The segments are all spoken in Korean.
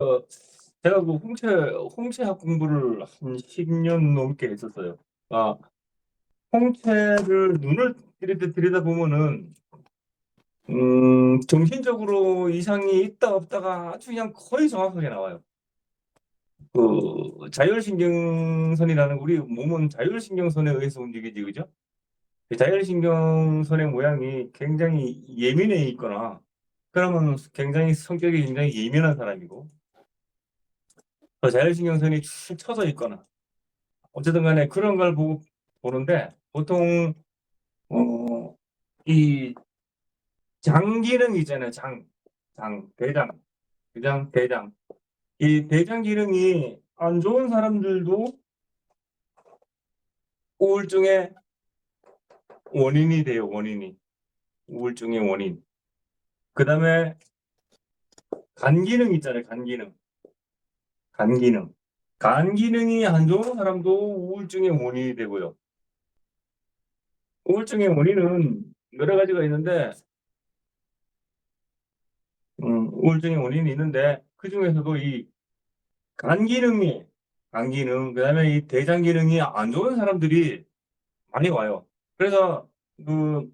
어 제가 그 홍채학 공부를 한 10년 넘게 했었어요. 아 홍채를 눈을 들여다보면은 정신적으로 이상이 있다 없다가 아주 그냥 거의 정확하게 나와요. 그 자율신경선이라는, 우리 몸은 자율신경선에 의해서 움직이지, 그죠? 그 자율신경선의 모양이 굉장히 예민해 있거나, 그러면 굉장히 성격이 굉장히 예민한 사람이고, 또 자율신경선이 축 처져 있거나, 어쨌든 간에 그런 걸 보는데, 보통 이 장 기능 있잖아요. 대장, 대장. 이 대장 기능이 안 좋은 사람들도 우울증의 원인이 돼요. 우울증의 원인. 그다음에 간 기능 있잖아요. 간 기능. 간 기능이 안 좋은 사람도 우울증의 원인이 되고요. 우울증의 원인은 여러 가지가 있는데, 우울증의 원인이 있는데, 그중에서도 이 간 기능, 그다음에 이 대장 기능이 안 좋은 사람들이 많이 와요. 그래서 그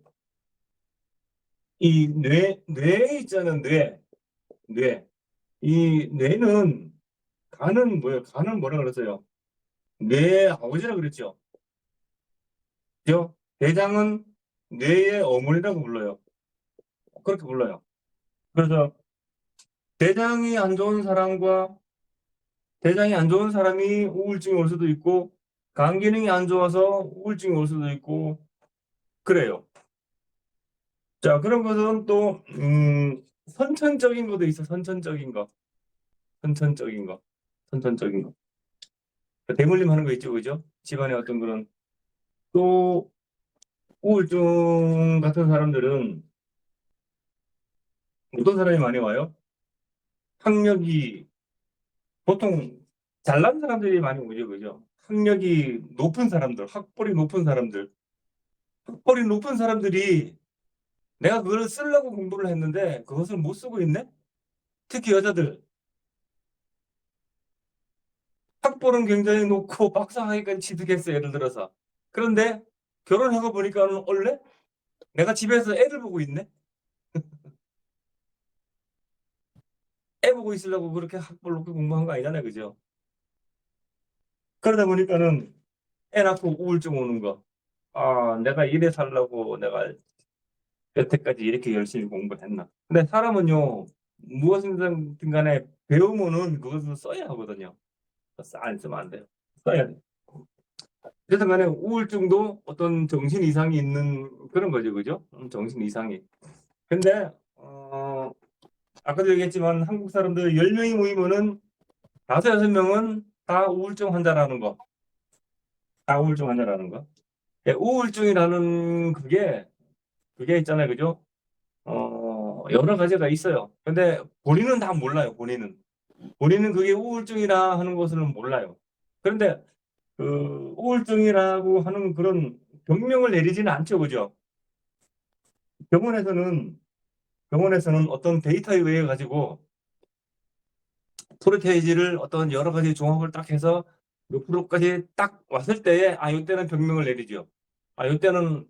이 뇌 있잖아요. 뇌. 이 뇌는, 간은 뭐예요? 간은 뭐라 그랬어요? 뇌의 아버지라 그랬죠. 그죠? 대장은 뇌의 어머니라고 불러요. 그렇게 불러요. 그래서 대장이 안 좋은 사람과 대장이 안 좋은 사람이 우울증이 올 수도 있고, 간 기능이 안 좋아서 우울증이 올 수도 있고, 그래요. 자, 그런 것은 또 선천적인 것도 있어. 선천적인 거. 선천적인 거. 선천적인 거. 대물림 하는 거 있죠, 그죠? 집안에 어떤 그런. 또 우울증 같은 사람들은 어떤 사람이 많이 와요? 학력이, 보통 잘난 사람들이 많이 오죠, 그죠? 학력이 높은 사람들, 학벌이 높은 사람들이 내가 그걸 쓰려고 공부를 했는데 그것을 못 쓰고 있네? 특히 여자들. 학벌은 굉장히 높고 박사학위까지 취득했어요, 예를 들어서. 그런데 결혼하고 보니까는 원래 내가 집에서 애들 보고 있네? 애 보고 있으려고 그렇게 학벌 높게 공부한 거 아니잖아요, 그죠? 그러다 보니까는 애 낳고 우울증 오는 거. 아, 내가 이래 살려고 내가 여태까지 이렇게 열심히 공부를 했나. 근데 사람은요, 무엇이든 간에 배우면은 그것을 써야 하거든요. 안 쓰면 안 돼요. 써야 돼. 어쨌든 간에 우울증도 어떤 정신 이상이 있는 그런 거죠, 그죠? 정신 이상이. 근데, 아까도 얘기했지만 한국 사람들 10명이 모이면은 5, 6명은 다 우울증 환자라는 거. 다 우울증 환자라는 거. 예, 우울증이라는 그게 있잖아요, 그죠? 여러 가지가 있어요. 근데 본인은 다 몰라요, 본인은. 본인은 그게 우울증이라 하는 것은 몰라요. 그런데 그 우울증이라고 하는 그런 병명을 내리지는 않죠, 그죠? 병원에서는 어떤 데이터에 의해 가지고 프로테이지를 어떤 여러 가지 종합을 딱 해서 몇 프로까지 딱 왔을 때에, 아, 이때는 병명을 내리죠. 아, 이때는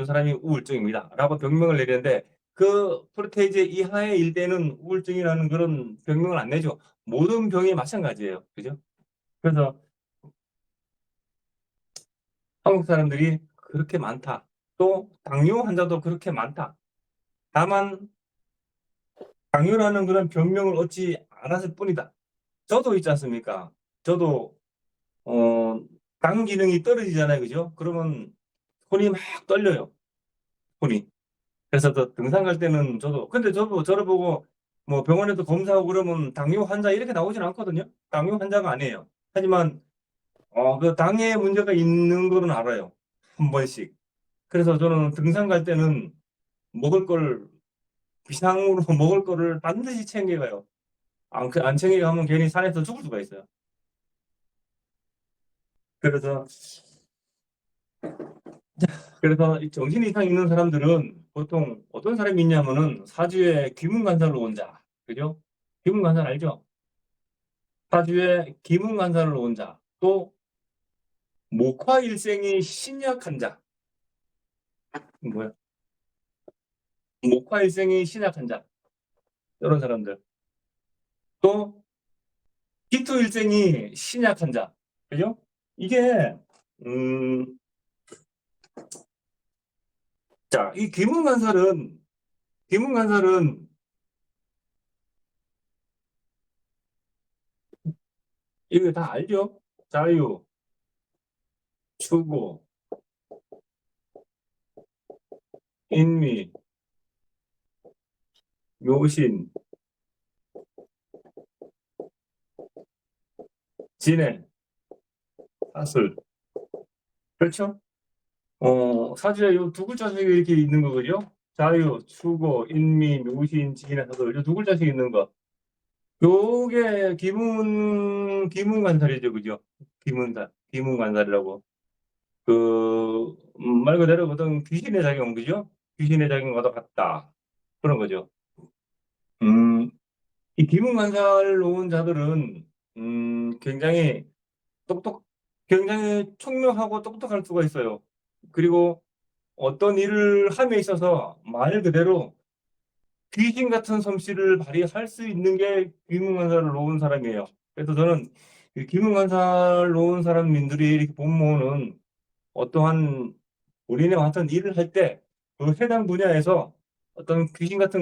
이 사람이 우울증입니다라고 병명을 내리는데, 그 프로테이지 이하의 일 때는 우울증이라는 그런 병명을 안 내죠. 모든 병이 마찬가지예요, 그죠? 그래서 한국 사람들이 그렇게 많다. 또 당뇨 환자도 그렇게 많다. 다만 당뇨라는 그런 병명을 얻지 않았을 뿐이다. 저도 있지 않습니까? 저도 어, 당 기능이 떨어지잖아요, 그죠? 그러면 손이 막 떨려요, 손이. 그래서 또 등산 갈 때는 근데 저를 보고 뭐 병원에도 검사하고 그러면 당뇨 환자 이렇게 나오진 않거든요. 당뇨 환자가 아니에요. 하지만 그 당에 문제가 있는 거는 알아요, 한 번씩. 그래서 저는 등산 갈 때는 먹을 걸 비상으로 먹을 거를 반드시 챙겨가요. 안 챙겨가면 괜히 산에서 죽을 수가 있어요. 그래서 이 정신 이상 있는 사람들은 보통 어떤 사람이 있냐면은 사주에 귀문관사로 온 자, 그죠? 귀문관사 알죠? 사주에 기문간사를 놓은 자, 또 목화일생이 신약한 자. 뭐야? 목화일생이 신약한 자. 이런 사람들. 또 기토일생이 신약한 자. 그죠? 이게 자, 이 기문간살은 이거 다 알죠? 자유, 추구, 인미, 묘신, 진해, 사슬. 그렇죠? 사주에 요 두 글자씩 이렇게 있는 거거든요. 자유, 추구, 인미, 묘신, 진해, 사슬. 요 두 글자씩 있는 거. 요게 기문간살이죠, 그죠? 기문간살이라고. 말 그대로 어떤 귀신의 작용, 그죠? 귀신의 작용과도 같다. 그런 거죠. 음, 이 기문간살 놓은 자들은, 굉장히 똑똑, 굉장히 총명하고 똑똑할 수가 있어요. 그리고 어떤 일을 함에 있어서 말 그대로 귀신 같은 솜씨를 발휘할 수 있는 게 기문간살을 놓은 사람이에요. 그래서 저는 이 기문간살 놓은 사람들이 이렇게 본모는 어떠한 우리와 같은 일을 할 때 그 해당 분야에서 어떤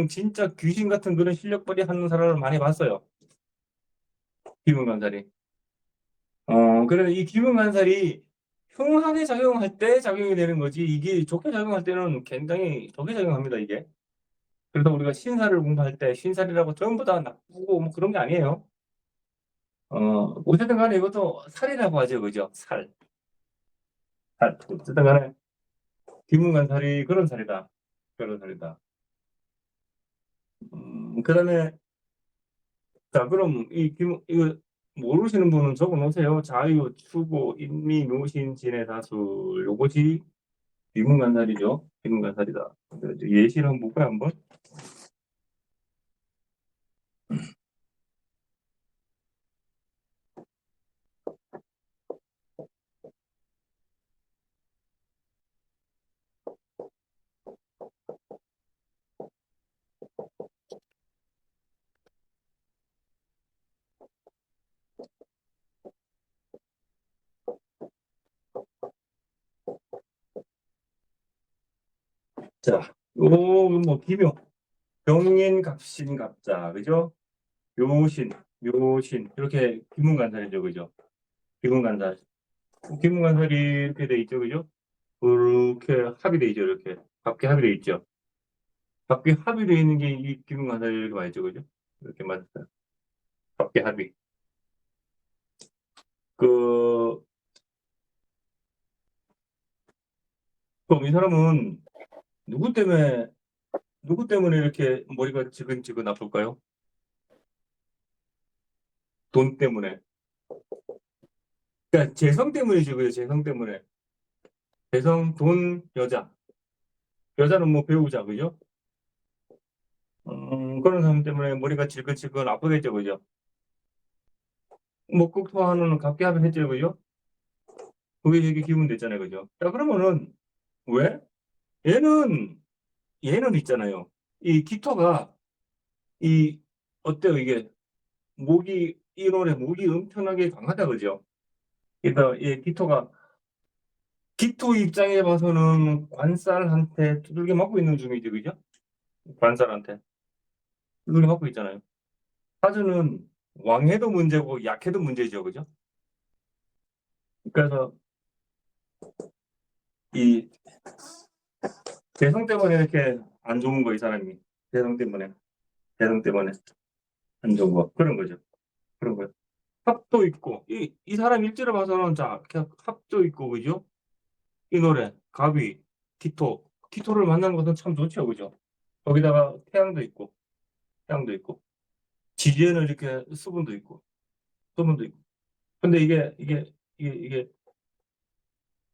진짜 귀신 같은 그런 실력 발휘하는 사람을 많이 봤어요. 기문간살이. 그래서 이 기문간살이 흉하게 작용할 때 작용이 되는 거지, 이게 좋게 작용할 때는 굉장히 좋게 작용합니다, 이게. 그래서 우리가 신사를 공부할 때 신살이라고 전부 다 나쁘고 뭐 그런 게 아니에요. 어쨌든 간에 이것도 살이라고 하죠, 그죠? 살. 어쨌든 간에 기문간살이 그런 살이다. 그런 살이다. 그다음에 자, 그럼 이거 모르시는 분은 적어 놓으세요. 자유, 추구, 인미, 묘신, 진해, 다수. 요것이 비문간살이죠. 비문간살이다. 예시를 한번 볼까요, 한번? 자, 뭐 기묘, 병인, 갑신, 갑자, 그죠? 묘신, 묘신 이렇게 비문간살이죠, 그죠? 비문간살. 비문간살이 이렇게 돼 있죠, 그죠? 그렇게 합이 돼 있죠, 이렇게. 밖에 합이 돼 있죠. 밖에 합이 돼 있는 게 이 비문간살이 이렇게 맞죠, 그죠? 이렇게 맞았어요. 밖에 합이. 그, 그럼 이 사람은 누구 때문에, 누구 때문에 이렇게 머리가 지근지근 아플까요? 돈 때문에. 그러니까 재성 때문이죠, 그죠? 재성 때문에. 재성, 돈, 여자. 여자는 뭐 배우자, 그죠? 그런 사람 때문에 머리가 지근지근 아프겠죠, 그죠? 뭐 국토하는 갑기합을 했죠, 그죠? 그게 되게 기분 됐잖아요, 그죠? 자, 그러면은 왜? 얘는 얘는 있잖아요. 이 기토가 이 어때요, 이게? 이 노래 목이 엄청나게 강하다, 그죠? 그래서 이 기토 입장에 봐서는 관살한테 두들겨 맞고 있는 중이죠, 그죠? 관살한테 두들겨 맞고 있잖아요. 사주는 왕해도 문제고 약해도 문제죠, 그죠? 그래서 이 재성 때문에 이렇게 안 좋은 거, 이 사람이. 재성 때문에, 재성 때문에 안 좋은 거. 그런 거죠. 그런 거요. 합도 있고, 이 사람 일지를 봐서는 자, 그냥 합도 있고, 그죠? 이 노래, 가비, 기토를 만나는 것은 참 좋죠, 그죠? 거기다가 태양도 있고, 지지에는 이렇게 수분도 있고. 근데 이게,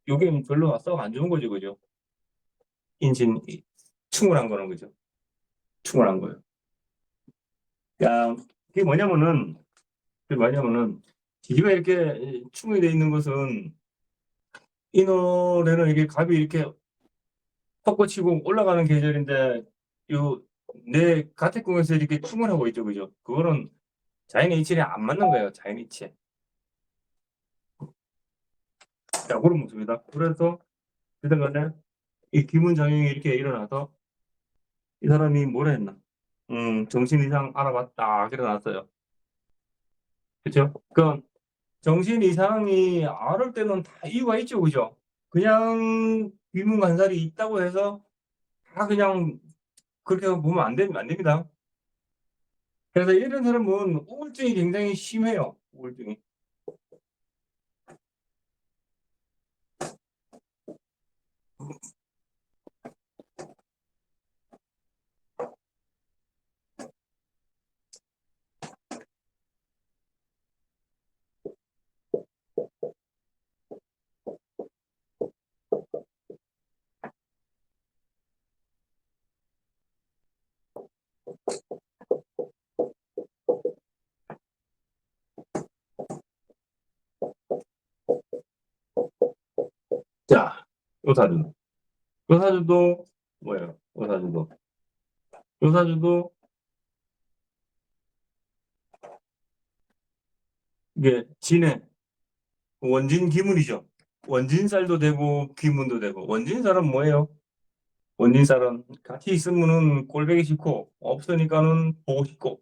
요게 별로 썩 안 좋은 거죠, 그죠? 인신, 충분한 거는, 그죠? 충분한 거예요. 야, 이게 뭐냐면은, 왜냐면은 지지가 이렇게 충이 돼 있는 것은 이 노래는 이게 갑이 이렇게 솟구치고 올라가는 계절인데 내 가택궁에서 이렇게 충을 하고 있죠, 그죠? 그거는 자연의 이치에 안 맞는 거예요, 자연의 이치에. 자, 그런 모습이다. 그래서 그때 간에 이 김은장영이 이렇게 일어나서 이 사람이 뭐라 했나? 정신 이상 알아봤다. 일어났어요. 그죠? 그 정신 이상이 알을 때는 다 이유가 있죠, 그죠? 그냥 비문간살이 있다고 해서 다 그냥 그렇게 보면 안 됩니다. 그래서 이런 사람은 우울증이 굉장히 심해요. 우울증이. 자, 요사주. 요사주도 뭐예요? 요사주도 이게 진해 원진 기문이죠. 원진살도 되고 기문도 되고. 원진살은 뭐예요? 원진살은 같이 있으면은 꼴보기 싫고 없으니까는 보고 싶고.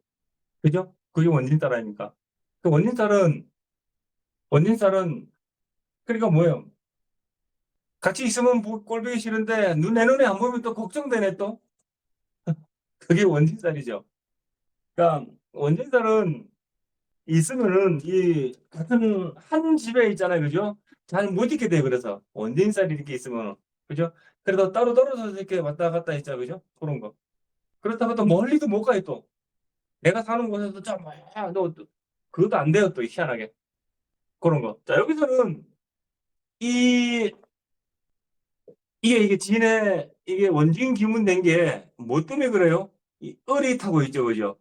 그죠? 그게 원진살 아닙니까? 그 원진살은 그러니까 뭐예요? 같이 있으면 꼴보기 싫은데 내 눈에 안 보이면 또 걱정되네 또. 그게 원진살이죠. 그러니까 원진살은 있으면은 이 같은 한 집에 있잖아요, 그죠? 잘 못 있게 돼요. 그래서 원진살이 이렇게 있으면 그죠? 그래도 따로 떨어져서 이렇게 왔다 갔다 했죠, 그죠? 그런 거. 그렇다고 또 멀리도 못 가요 또. 내가 사는 곳에서 너 그것도 안 돼요 또 희한하게 그런 거. 자 여기서는 이 이게 진해 이게 원진 기문 된 게 뭐 때문에 그래요? 이 을이 타고 있죠, 그죠?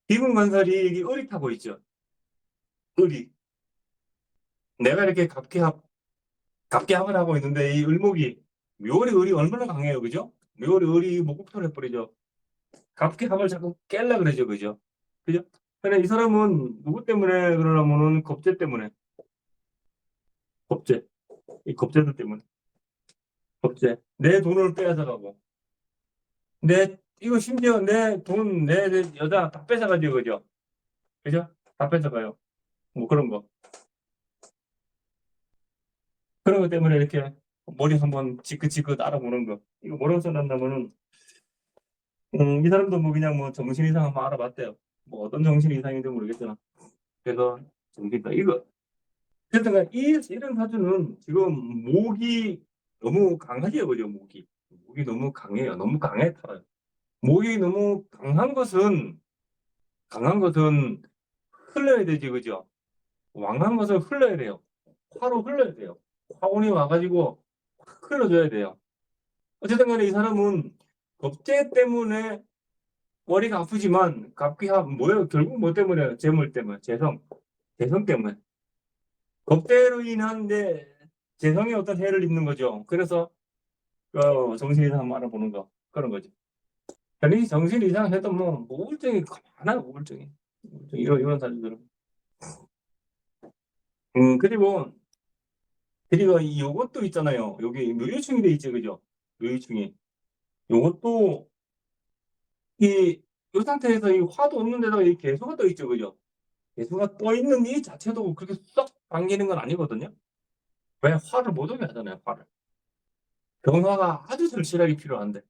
기문 건설이 이게 을이 타고 있죠. 을이 내가 이렇게 갑계합을 하고 있는데 이 을목이 묘월의 을이 얼마나 강해요, 그죠? 묘월의 을이 목국토를 해버리죠. 갑계합을 자꾸 깰라 그러죠, 그죠? 그죠? 근데 이 사람은 누구 때문에 그러냐면은 겁재 때문에 겁재 이 겁재들 때문에 겁재 내 돈을 빼앗아가고 내 이거 심지어 내 여자 다 뺏어가지고 그죠? 그죠? 다 뺏어가요. 뭐 그런 것 때문에 이렇게 머리 한번 지긋지긋 알아보는 거. 이거 뭐라고 써놨냐면은 이 사람도 뭐 그냥 뭐 정신 이상 한번 알아봤대요. 뭐 어떤 정신 이상인지 모르겠잖아. 그래서 정신이다. 이거 그러니까 이런 사주는 지금 목이 너무 강하죠, 그죠? 목이 너무 강해요. 너무 강해 타요. 목이 너무 강한 것은 흘러야 되지, 그죠? 왕한 것은 흘러야 돼요. 화로 흘러야 돼요. 화운이 와가지고 확 흘러줘야 돼요. 어쨌든 간에 이 사람은 겁재 때문에 머리가 아프지만 갑기합 뭐예요? 결국 뭐 때문에? 재물 때문에, 재성 때문에. 겁재로 인한 재성에 어떤 해를 입는 거죠. 그래서 정신 이상 한번 알아보는 거 그런 거죠. 아니 정신 이상 해도 뭐 우울증이 많아요. 우울증 이런 사람들은. 그리고 요것도 있잖아요. 여기 묘유충이 돼 있죠, 그죠? 묘유충이. 요것도 이 상태에서 이 화도 없는 데다가 이 개수가 떠 있죠, 그죠? 개수가 떠 있는 이 자체도 그렇게 썩 당기는 건 아니거든요. 왜 화를 못 오게 하잖아요, 화를. 병화가 아주 절실하게 필요한데.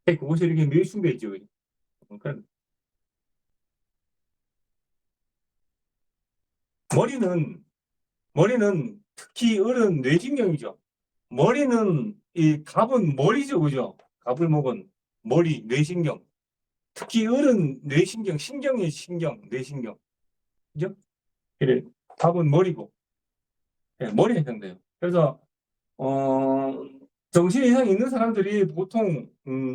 그것이 이렇게 묘유충돼 있죠, 그죠? 그러니까 머리는 머리는 특히 어른 뇌신경이죠. 머리는 이 갑은 머리죠, 그죠? 갑을 먹은 머리, 뇌신경. 특히 어른 뇌신경, 신경이 신경, 뇌신경. 그죠? 그래. 답은 머리고, 예, 머리에 해당돼요. 그래서, 어, 정신 이상 있는 사람들이 보통,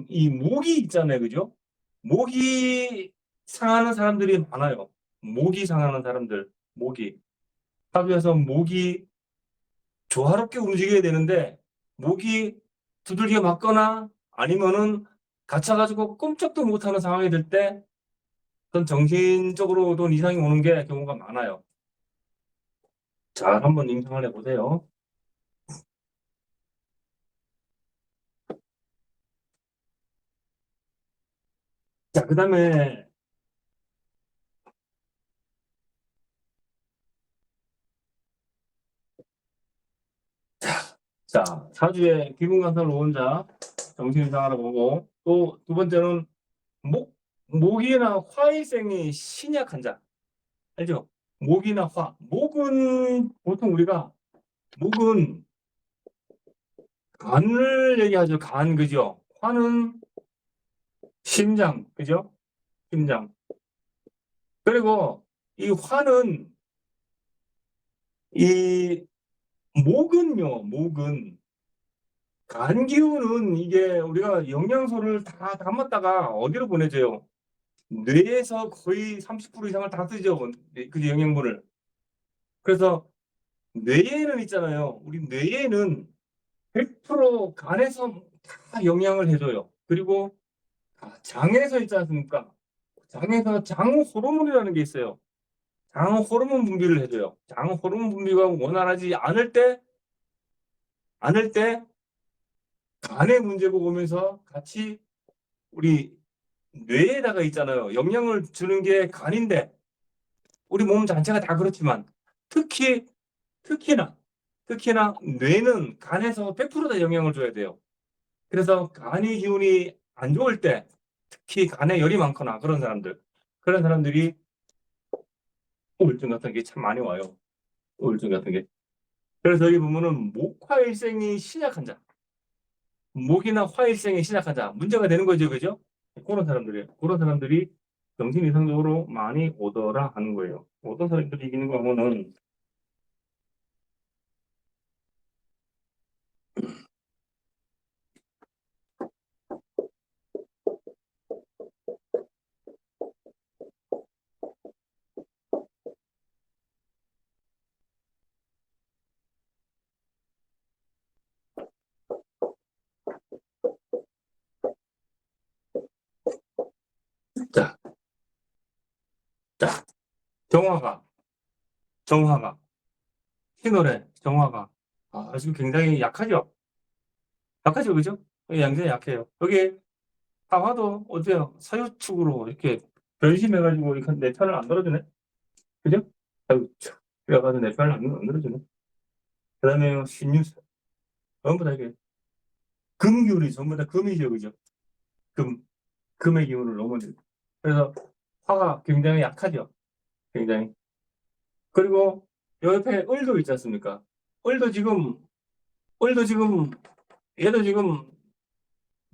이 목이 있잖아요. 그죠? 목이 상하는 사람들이 많아요. 목이 상하는 사람들, 목이. 사주에서 목이 조화롭게 움직여야 되는데, 목이 두들겨 맞거나 아니면은 갇혀가지고 꼼짝도 못하는 상황이 될 때, 어떤 정신적으로도 이상이 오는 게 경우가 많아요. 자, 한번 임상을 해보세요. 자, 그 다음에, 자, 사주의 기분관찰 오온자, 정신이상하러 보고, 또 두 번째는 목이나 화일생이 신약한 자. 알죠? 목이나 화. 목은 보통 우리가 목은 간을 얘기하죠. 간, 그죠? 화는 심장, 그죠? 심장. 그리고 이 화는 이 목은요. 목은 간 기운은 이게 우리가 영양소를 다 담았다가 어디로 보내줘요? 뇌에서 거의 30% 이상을 다 쓰죠. 그 영양분을. 그래서 뇌에는 있잖아요. 우리 뇌에는 100% 간에서 다 영향을 해줘요. 그리고 장에서 있지 않습니까? 장에서 장 호르몬이라는 게 있어요. 장 호르몬 분비를 해줘요. 장 호르몬 분비가 원활하지 않을 때 간의 문제가 오면서 같이 우리 뇌에다가 있잖아요. 영향을 주는 게 간인데 우리 몸 자체가 다 그렇지만 특히나 뇌는 간에서 100%다 영향을 줘야 돼요. 그래서 간의 기운이 안 좋을 때 특히 간에 열이 많거나 그런 사람들이 우울증 같은 게 참 많이 와요. 우울증 같은 게. 그래서 여기 보면은 목화일생이 신약한 자, 목이나 화일생이 신약한 자 문제가 되는 거죠, 그죠? 그런 사람들이 정신 이상적으로 많이 오더라 하는 거예요. 어떤 사람들이 이기는 거 하면은 자, 자, 정화가, 정화가, 신호래, 정화가 지금 굉장히 약하죠. 약하죠, 그죠? 양자이 약해요. 여기 화도 어때요? 서유축으로 이렇게 변심해가지고 이렇게 내 편을 안 들어주네. 그죠? 아이고, 참. 그래가지고 내 편을 안 들어주네. 그 다음에 신유수. 전부 다 이게 금 기운이 전부 다 금이죠, 그죠? 금, 금의 기운을 너무. 그래서 화가 굉장히 약하죠. 굉장히. 그리고 옆에 을도 있지 않습니까? 을도 지금, 을도 지금, 얘도 지금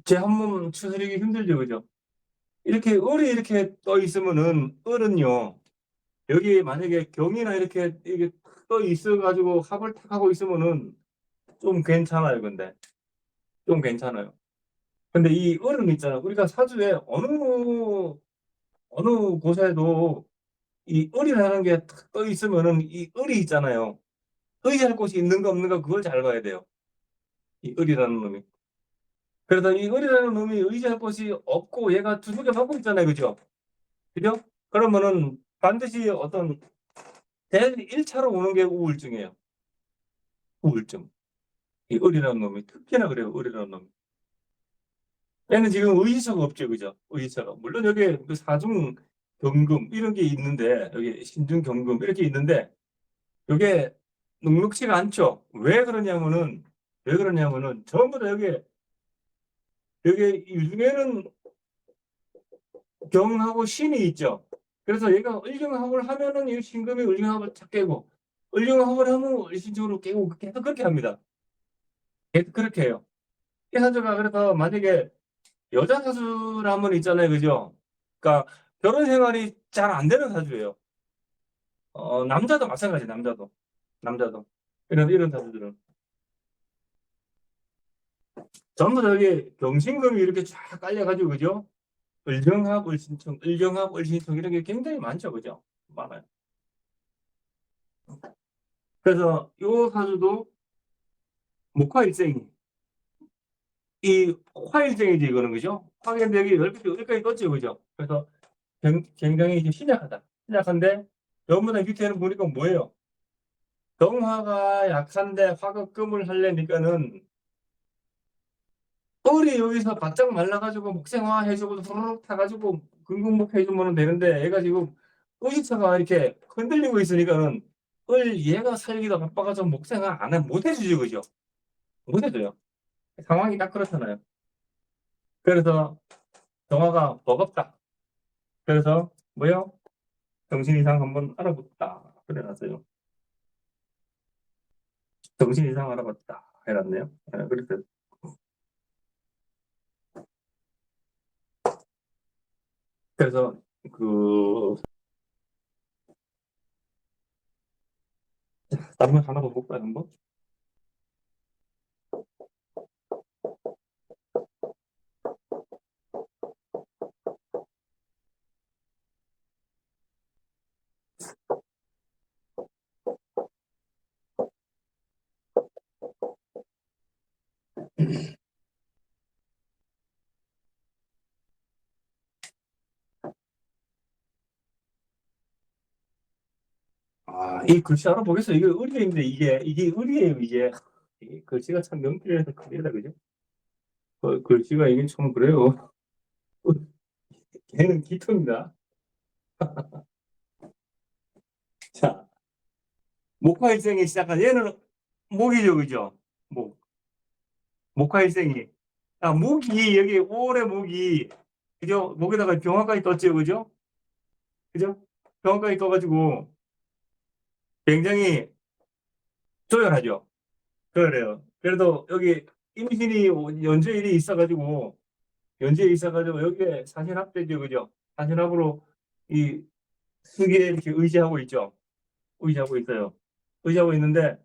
제 한 몸 추스르기 힘들죠, 그죠? 이렇게 을이 이렇게 떠 있으면은 을은요. 여기 만약에 경이나 이렇게 떠 있어가지고 합을 탁 하고 있으면은 좀 괜찮아요, 근데. 좀 괜찮아요. 근데 이 을은 있잖아. 우리가 사주에 어느 곳에도 이 을이라는 게 탁 떠 있으면은 이 을이 있잖아요. 의지할 곳이 있는가 없는가 그걸 잘 봐야 돼요. 이 을이라는 놈이. 그래서 이 을이라는 놈이 의지할 곳이 없고 얘가 두들겨 맞고 있잖아요. 그죠? 그죠? 그러면은 반드시 어떤 대 1차로 오는 게 우울증이에요. 우울증. 이 을이라는 놈이 특히나 그래요. 을이라는 놈이. 얘는 지금 의지처가 없죠. 그죠? 의지처가. 물론 여기 그 사중 경금 이런 게 있는데 여기 신중 경금 이렇게 있는데 이게 눅눅지가 않죠. 왜 그러냐면은 전부 다 여기 유중에는 경하고 신이 있죠. 그래서 얘가 을경합을 하면은 이 신금이 을경합을 착 깨고 을경합을 하면 을신적으로 깨고 계속 그렇게 합니다. 계속 그렇게 해요. 이 사주가 그래서 만약에 여자 사주라면 있잖아요, 그죠? 그러니까 결혼 생활이 잘 안 되는 사주예요. 남자도 마찬가지, 남자도 이런 사주들은 전부 다 여기 경신금이 이렇게 쫙 깔려가지고 그죠? 을경합, 을신청 이런 게 굉장히 많죠, 그죠? 많아요. 그래서 요 사주도 목화일생이 이 화일생이지 이거는 그죠? 화기인데 여기 여기까지 떴죠 그죠? 그래서 굉장히 이제 신약하다. 신약한데 너무나 밑에는 보니까 뭐예요? 정화가 약한데 화급금을 하려니까는 뿔이 여기서 바짝 말라가지고 목생화 해주고 후루룩 타가지고 금국목 해주면 되는데 얘가 지금 의지처가 이렇게 흔들리고 있으니까는 얘가 살기가 바빠가지고 목생화 못 해주지 그죠? 못 해줘요. 상황이 딱 그렇잖아요. 그래서 정화가 버겁다. 그래서 뭐요? 정신 이상 한번 알아봤다. 그래놨어요. 정신 이상 알아봤다. 해놨네요. 그래서 그 다른 거 하나 더 볼까요 한번? 이 글씨 알아보겠어요. 이게 의리인데 이게 의리예요 이게. 이 글씨가 참 명필해서 그래다 그죠? 글씨가 이게 참 그래요. 걔는 기토입니다. 자, 목화일생이 시작한 얘는 목이죠, 그죠? 목화일생이. 목이 여기 올해 목이 그죠? 목에다가 병화까지 떴죠, 그죠? 그죠? 병화까지 떠가지고 굉장히 조열하죠. 그래요. 그래도 여기 임신이 연주에 있어가지고 여기에 사신합되죠, 그죠? 사신합으로 이 수기에 이렇게 의지하고 있죠. 의지하고 있어요. 의지하고 있는데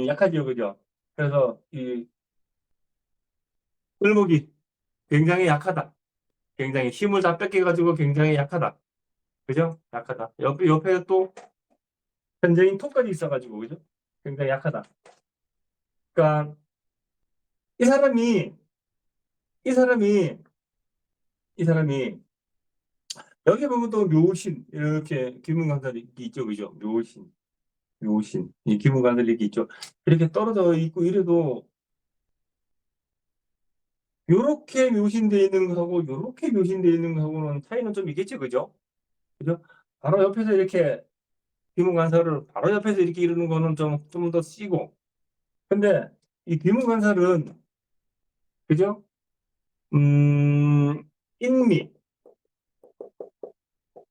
약하죠, 그죠? 그래서 이 을목이 굉장히 약하다. 굉장히 힘을 다 뺏겨가지고 굉장히 약하다. 그죠? 약하다. 옆에 또 현재인 톡까지 있어가지고 그죠? 굉장히 약하다. 그러니까 이 사람이 이 사람이 이 사람이 여기 보면 또 묘신 이렇게 귀문관살이 있죠, 그죠? 묘신 이 귀문관살이 이렇게 있죠. 이렇게 떨어져 있고 이래도 요렇게 묘신되어 있는 거하고 요렇게 묘신되어 있는 거하고는 차이는 좀 있겠지, 그죠? 그죠? 바로 옆에서 이렇게 귀문관살을 바로 옆에서 이렇게 이루는 거는 좀 더 쓰고. 근데 이 귀문관살은 그죠? 음, 인미,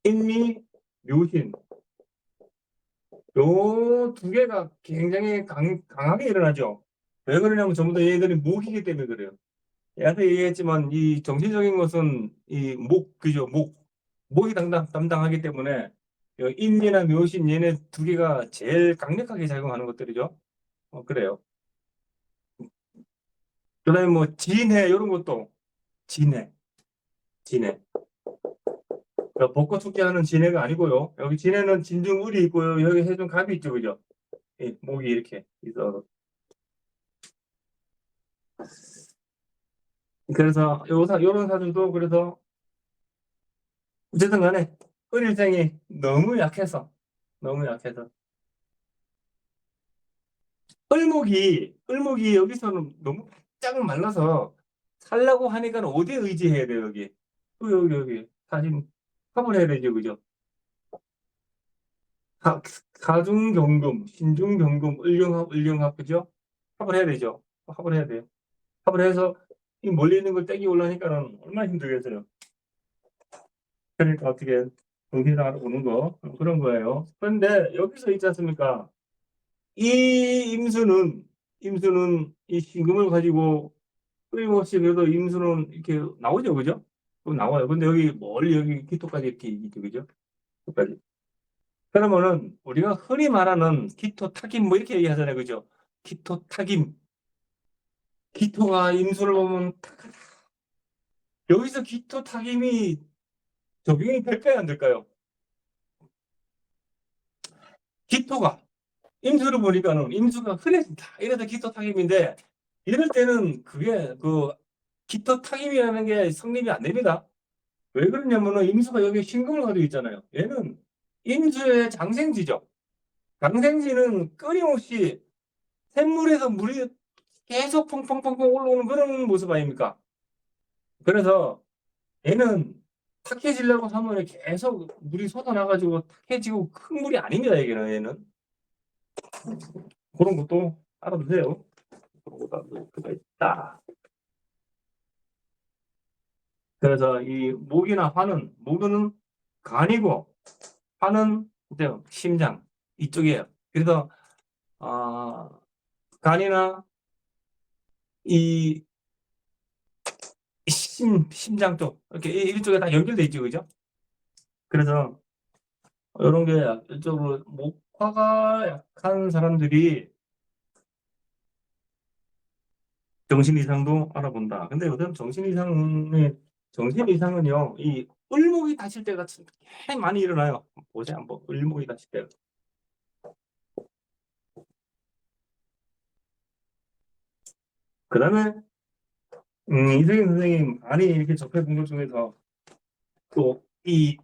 인미, 묘신 요 두 개가 굉장히 강하게 일어나죠. 왜 그러냐면 전부 다 얘들이 목이기 때문에 그래요. 얘한테 얘기했지만 이 정신적인 것은 이 그죠? 목이 담당하기 때문에 인미나 묘신 얘네 두 개가 제일 강력하게 작용하는 것들이죠. 그래요. 그다음에 뭐 진해 이런 것도 진해, 진해. 벚꽃 축제하는 진해가 아니고요. 여기 진해는 진중울이 있고요. 여기 해중갑이 있죠, 그죠? 목이 이렇게 있어. 그래서 요런 사주도 그래서 어쨌든 간에 을일생이 너무 약해서 을목이 여기서는 너무 짝 말라서 살라고 하니까 어디에 의지해야 돼요, 여기? 또 여기 사진 합을 해야 되죠, 그죠? 가중경금, 신중경금, 을령합, 그죠? 합을 해야 되죠. 합을 해야 돼요. 합을 해서 이 멀리 있는 걸 떼기 올라니까는 얼마나 힘들겠어요. 그러니까 어떻게 정신을 보는 거 그런 거예요. 그런데 여기서 있지 않습니까? 이 임수는 이 신금을 가지고 끊임없이 그래도 임수는 이렇게 나오죠, 그죠? 또 나와요. 근데 여기 멀리 여기 기토까지 이렇게 있죠, 그죠? 기토까지. 그러면은 우리가 흔히 말하는 기토 타김 뭐 이렇게 얘기하잖아요, 그죠? 기토 타김. 기토가 임수를 보면 여기서 기토 타김이 적용이 될까요, 안 될까요? 기토가 임수를 보니까는 임수가 흔해진다. 이래서 기토 타임인데 이럴 때는 그게 그 기토 타임이라는 게 성립이 안 됩니다. 왜 그러냐면은 임수가 여기 신금을 가지고 있잖아요. 얘는 임수의 장생지죠. 장생지는 끊임없이 샘물에서 물이 계속 펑펑펑펑 올라오는 그런 모습 아닙니까? 그래서 얘는 탁해지려고 하면 계속 물이 쏟아나가지고 탁해지고 큰 물이 아닙니다. 얘는 그런 것도 알아두세요. 그런 것도 알아둘 필요가 있다. 그래서 이 목이나 화는 목은 간이고 화는 이제 심장 이쪽이에요. 그래서 간이나 이 심장 쪽 이렇게 이쪽에 다 연결돼 있죠, 그죠? 그래서 이런 게 이쪽으로 목화가 약한 사람들이 정신 이상도 알아본다. 근데 요즘 정신 이상은요, 이 을목이 다칠 때가 꽤 많이 일어나요. 보세요, 한번 을목이 다칠 때. 그 다음에 이승인 선생님 많이 이렇게 접해본 것 중에서 또 이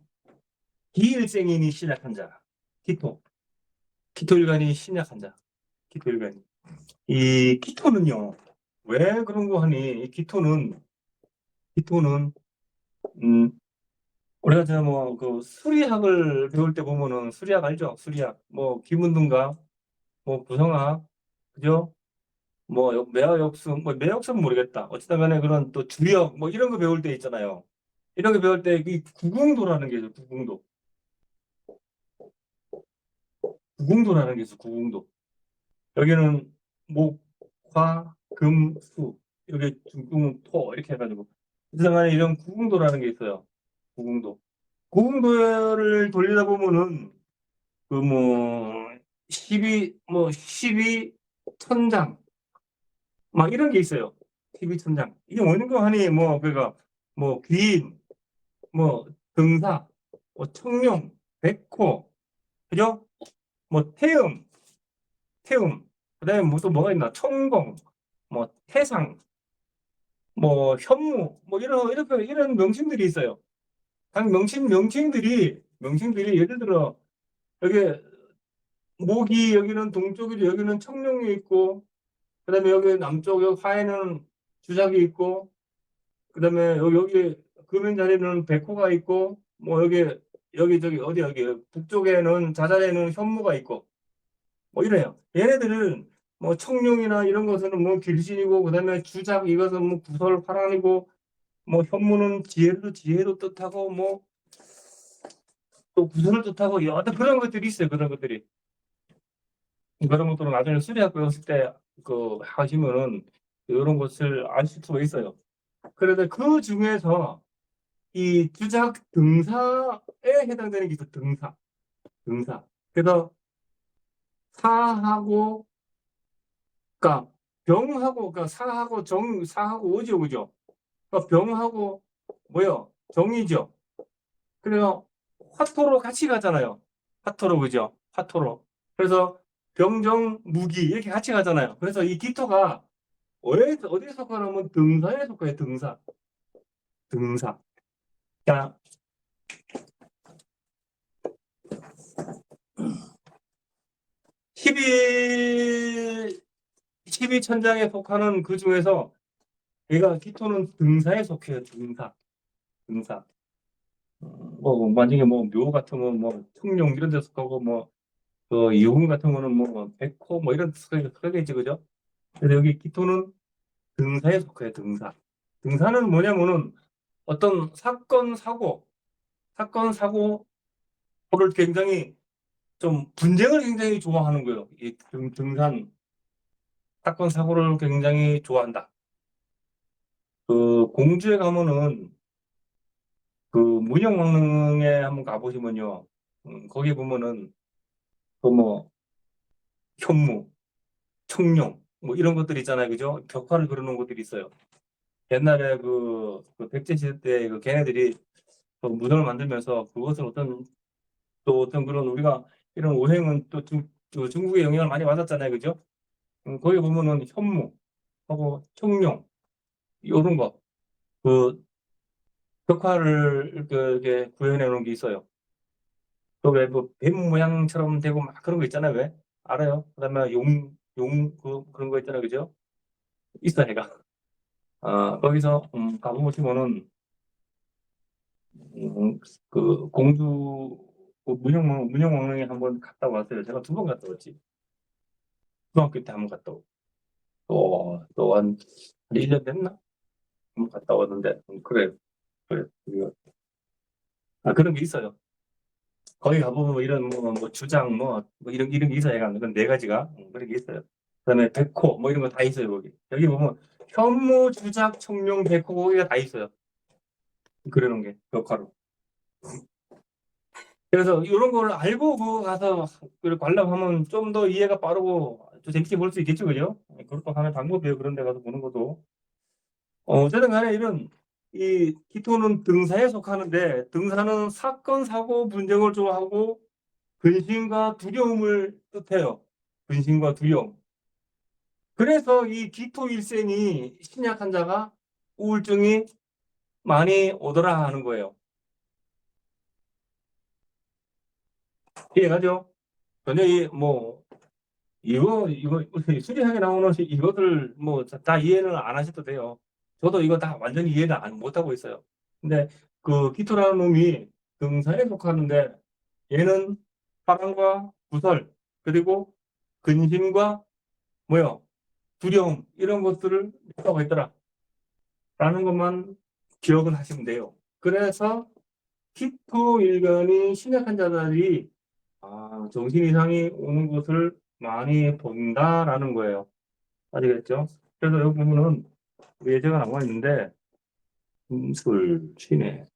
기일생인이 신약한 자, 기토일간이 신약한 자, 기토일간이. 이 기토는요, 왜 그런 거 하니? 이 기토는 음, 우리가 저뭐그 수리학을 배울 때 보면은 수리학 알죠? 수리학 뭐 기문dun가 뭐 구성학 그죠? 뭐 매화역순 뭐 매화역순은 모르겠다. 어쨌든 간에 그런 또 주역 뭐 이런 거 배울 때 있잖아요. 이런 거 배울 때 이 구궁도라는 게 있어요. 구궁도라는 게 있어. 구궁도. 여기는 목, 화, 금, 수 이렇게 중금, 토 이렇게 해가지고 어쨌든 간에 이런 구궁도라는 게 있어요. 구궁도. 구궁도를 돌리다 보면은 그 뭐 12 천장 막 이런 게 있어요. 12 천장. 이게 뭐는가 하니 뭐 그가 뭐 귀인, 뭐 등사, 뭐 청룡, 백호, 그죠? 뭐 태음. 그다음에 뭐 또 뭐가 있나? 천공, 뭐 태상, 뭐 현무, 뭐 이런 명칭들이 있어요. 각 명칭들이 예를 들어 여기 목이 여기는 동쪽이고 여기는 청룡이 있고 그다음에 여기 남쪽 여기 화에는 주작이 있고 그다음에 여기 금인 자리는 백호가 있고 뭐 여기 저기 어디 여기 북쪽에는 자잘에는 현무가 있고 뭐 이래요. 얘네들은 뭐 청룡이나 이런 것은 뭐 길신이고 그다음에 주작 이것은 뭐 구설 화란이고 뭐 현무는 지혜도 뜻하고 뭐 또 구설을 뜻하고 여러 그런 것들이 있어요. 그런 것들이. 그런 것들은 나중에 수리학 배웠을 때 그 하시면은 이런 것을 아실 수가 있어요. 그런데 그 중에서 이 주작 등사에 해당되는 게 있어. 등사. 그래서 사하고 그러니까 병하고 그러니까 사하고 오죠, 그죠? 그러니까 병하고 뭐요? 정이죠. 그래서 화토로 같이 가잖아요. 화토로 그죠? 화토로. 그래서 병정 무기 이렇게 같이 가잖아요. 그래서 이 기토가 어디에 속하냐면 등사에 속해요. 등사. 자, 12 천장에 속하는 그 중에서 얘가 기토는 등사에 속해요. 등사. 뭐 만약에 뭐 묘 같으면 뭐 청룡 이런 데 속하고 뭐그 이호금 같은 거는 뭐 백호 뭐 이런 속하겠지 그죠? 그래서 여기 기토는 등사에 속해요. 등사는 뭐냐면은 어떤 사건 사고를 굉장히 좀 분쟁을 굉장히 좋아하는 거예요. 이 등산 사건 사고를 굉장히 좋아한다. 그 공주에 가면은 그 문영왕릉에 한번 가보시면요. 거기 보면은 그 뭐 현무, 청룡 뭐 이런 것들 있잖아요, 그죠? 벽화를 그려놓은 것들이 있어요. 옛날에 그 백제 시대 때 그 걔네들이 그 무덤을 만들면서 그것을 어떤 또 어떤 그런 우리가 이런 오행은 또 중국의 영향을 많이 받았잖아요, 그죠? 거기 보면은 현무하고 청룡 이런 거, 그 벽화를 이렇게 구현해 놓은 게 있어요. 그왜뭐 뱀 모양처럼 되고 막 그런 거 있잖아요, 왜? 알아요? 그다음에 그런 거 있잖아요, 그죠? 있어, 얘가. 거기서 가보시면은 그 공주 그 문영왕릉에 한번 갔다 왔어요. 제가 두 번 갔다 왔지. 중학교 때 한 번 갔다 오고 또한 1년 됐나? 한 번 갔다 왔는데 그래 그래 그런 게 있어요. 거기 가보면 뭐 이런 뭐 주장 뭐 이런 게 있어요. 약간 그런 네 가지가 그런 게 있어요. 그다음에 백호 뭐 이런 거 다 있어요. 거기 여기 보면 현무 주작 청룡 백호 거기가 다 있어요. 그러는 게 벽화로. 그래서 이런 걸 알고 그 가서 관람하면 좀 더 이해가 빠르고 좀 재밌게 볼 수 있겠죠, 그죠? 그것도 하나의 방법이에요. 그런 데 가서 보는 것도. 어쨌든 간에 이런 이 기토는 등사에 속하는데 등사는 사건, 사고, 분쟁을 좋아하고 근심과 두려움을 뜻해요. 근심과 두려움. 그래서 이 기토 일생이 신약 환자가 우울증이 많이 오더라 하는 거예요. 이해가죠? 전혀 이거 수리하게 나오는 이것을 뭐 다 이해는 안 하셔도 돼요. 저도 이거 다 완전히 이해는 못 하고 있어요. 근데 그 기토라는 놈이 등산에 속하는데 얘는 사랑과 구설 그리고 근심과 뭐요 두려움 이런 것들을 하고 있더라 라는 것만 기억을 하시면 돼요. 그래서 기토 일간이 심약한 자들이 정신 이상이 오는 것을 많이 본다라는 거예요. 아시겠죠? 그래서 여기 보면은 예제가 나와 있는데 술 취네.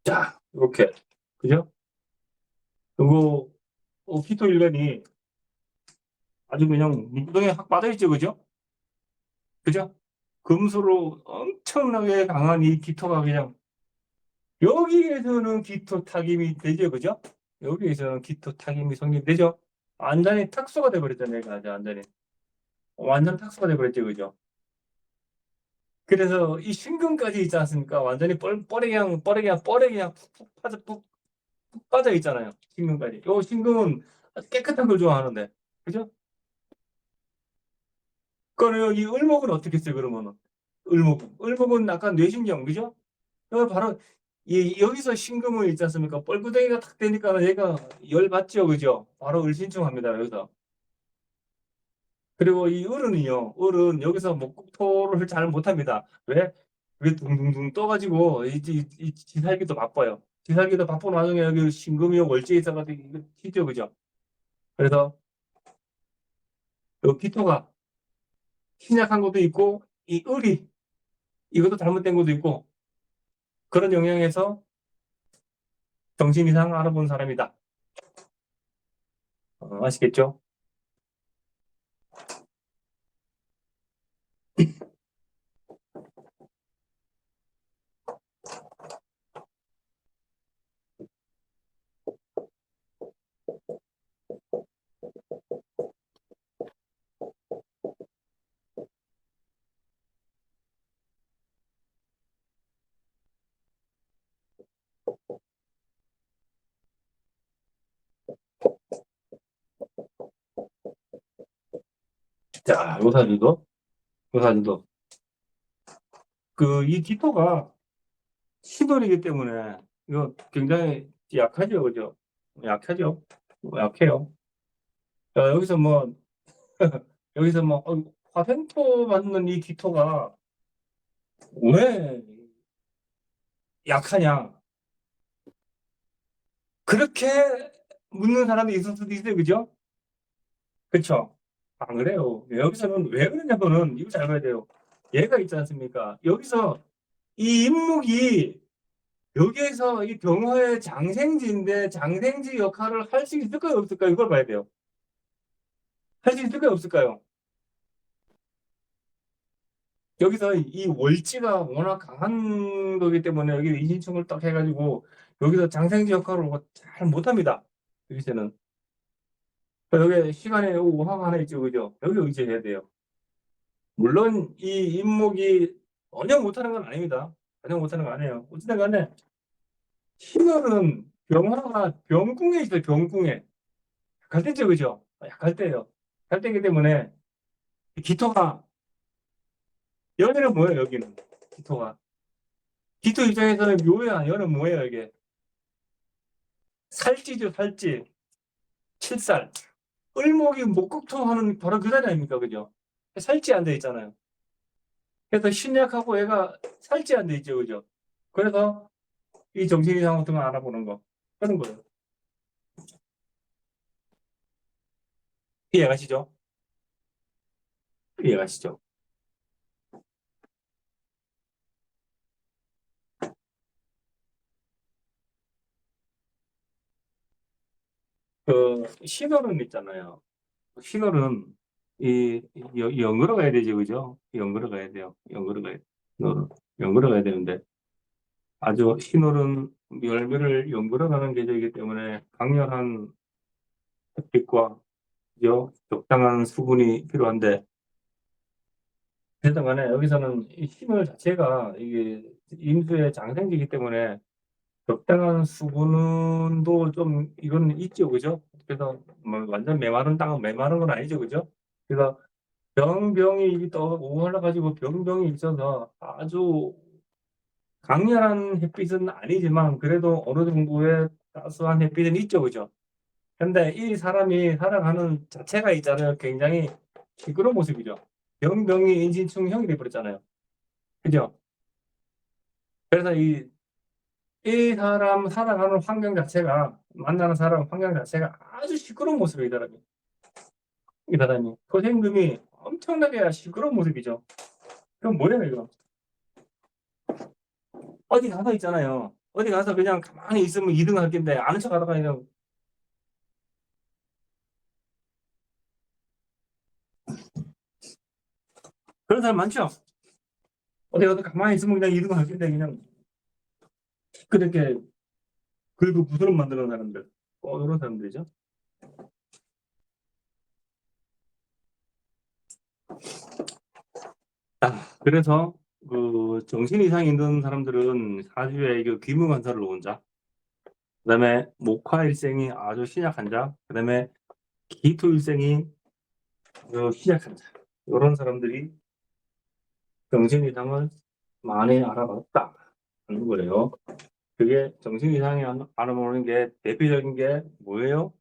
자, 이렇게 그죠? 그리고 피토 일간이 아주 그냥 물구덩이에 확 빠져있죠, 그죠? 그죠? 금수로 엄청나게 강한 이 기토가 그냥 여기에서는 기토 타김이 되죠, 그죠? 여기에서는 기토 타김이 성립되죠. 완전히 탁수가 돼버렸잖아요, 얘가 완전히. 완전 탁수가 돼버렸죠, 그죠? 그래서 이 신금까지 있지 않습니까? 완전히 뻘에게 그냥 푹 빠져 있잖아요. 신금까지. 요 신금은 깨끗한 걸 좋아하는데, 그죠? 그러면 이 을목은 어떻게 써요, 그러면은? 을목은 약간 뇌신경, 그죠? 바로 여기서 신금을 있지 않습니까? 뻘구덩이가 탁 되니까 얘가 열 받죠, 그죠? 바로 을신충합니다, 여기서. 그리고 이 을은 여기서 목국토를 잘 못합니다. 왜? 왜 둥둥둥 떠가지고 이 지살기도 바빠요. 지살기도 바쁜 와중에 여기 신금이 월지에 있어가지고 이거 튀죠, 그죠? 그래서 이 기토가 신약한 것도 있고 이 을이 이것도 잘못된 것도 있고 그런 영향에서 정신 이상 알아본 사람이다. 아시겠죠? 자, 요사주도 이 기토가 시돌이기 때문에 이거 굉장히 약하죠, 그죠? 약하죠. 약해요. 여기서 여기서 화생토 맞는 이 기토가 왜 약하냐? 그렇게 묻는 사람이 있을 수도 있어요, 그죠? 그쵸? 안 그래요. 여기서는 왜 그러냐면은 이거 잘 봐야 돼요. 얘가 있지 않습니까? 여기서 이 인목이 여기에서 이 병화의 장생지인데 장생지 역할을 할 수 있을까요? 없을까요? 이걸 봐야 돼요. 할 수 있을까요? 없을까요? 여기서 이 월지가 워낙 강한 거기 때문에 여기 이진충을 딱 해가지고 여기서 장생지 역할을 잘 못합니다. 여기서는. 여기 시간에 오화가 하나 있죠, 그죠? 여기 의지해야 돼요. 물론 이 인목이 전혀 못하는 건 아닙니다. 전혀 못하는 거 아니에요. 어쨌든 간에 신월은 병화가 병궁에 있어요. 병궁에. 약할 때죠, 그죠? 약할 때예요. 약할 때이기 때문에 기토가 연애는 뭐예요, 여기는? 기토가. 기토 입장에서는 묘야. 연은 뭐예요, 이게? 살찌죠, 살찌. 칠살. 을목이 목극토하는 바로 그 자리 아닙니까, 그죠? 살찌 안 돼 있잖아요. 그래서 신약하고 애가 살찌 안 돼 있죠, 그죠? 그래서 이 정신 이상 같은 거 알아보는 거. 그런 거예요. 이해가시죠? 이해가시죠? 그, 신호는 있잖아요. 신호는 연구로 가야 되죠, 그죠? 연구로 가야 돼요. 연구로 가야 돼요. 연구로 가야 되는데 아주 신호는 열매를 연구로 가는 계절이기 때문에 강렬한 햇빛과 그죠? 적당한 수분이 필요한데 어쨌든 간에 여기서는 이 신호 자체가 이게 임수의 장생지이기 때문에 적당한 수분도 좀 이건 있죠, 그죠? 그래서 뭐 완전 메마른 땅은 메마른 건 아니죠, 그죠? 그래서 병이 또 올라가지고 병이 있어서 아주 강렬한 햇빛은 아니지만 그래도 어느 정도의 따스한 햇빛은 있죠, 그죠? 근데 이 사람이 살아가는 자체가 있잖아요. 굉장히 시끄러운 모습이죠. 병이 인신충형이 돼버렸잖아요. 그죠? 그래서 이 사람 살아가는 환경 자체가, 만나는 사람 환경 자체가 아주 시끄러운 모습이에요, 이 사람이. 이 사람이. 토생금이 엄청나게 시끄러운 모습이죠. 그럼 뭐예요, 이거? 어디 가서 있잖아요. 어디 가서 그냥 가만히 있으면 2등 할 텐데, 아는 척 하다가 그냥, 그런 사람 많죠? 어디 가서 가만히 있으면 그냥 2등 할 텐데, 그냥, 그렇게 긁고 부스럼 만드는 사람들. 이런 사람들이죠. 그래서, 그, 정신 이상이 있는 사람들은 사주에 그 귀무관사를 놓은 자, 그 다음에 목화일생이 아주 신약한 자, 그 다음에 기토일생이 신약한 자. 이런 사람들이 정신 이상을 많이 알아봤다. 하는 거예요. 그게 정신 이상이 알아보는 게 대표적인 게 뭐예요?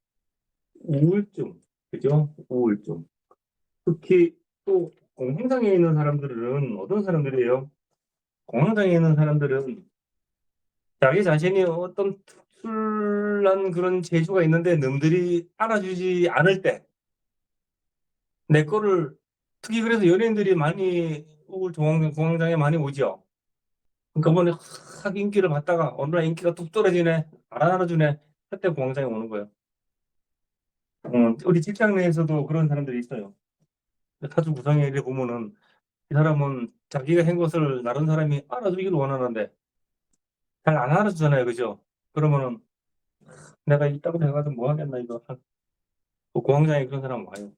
우울증. 그죠? 우울증. 특히 또 공황장애 있는 사람들은 어떤 사람들이에요? 공황장애 있는 사람들은 자기 자신이 어떤 특출난 그런 재주가 있는데 남들이 알아주지 않을 때 내 거를 특히 그래서 연예인들이 많이 공황장애 많이 오죠. 그러니까 뭐확 인기를 받다가 어느 날 인기가 뚝 떨어지네 안 알아주네 그때 공황장애 오는 거예요. 우리 직장 내에서도 그런 사람들이 있어요. 타주 구성애를 보면은 이 사람은 자기가 한 것을 다른 사람이 알아주기를 원하는데 잘 안 알아주잖아요, 그죠? 그러면은 내가 이따고 해가지고 뭐 하겠나 이거 또 공황장애 그런 사람 와요.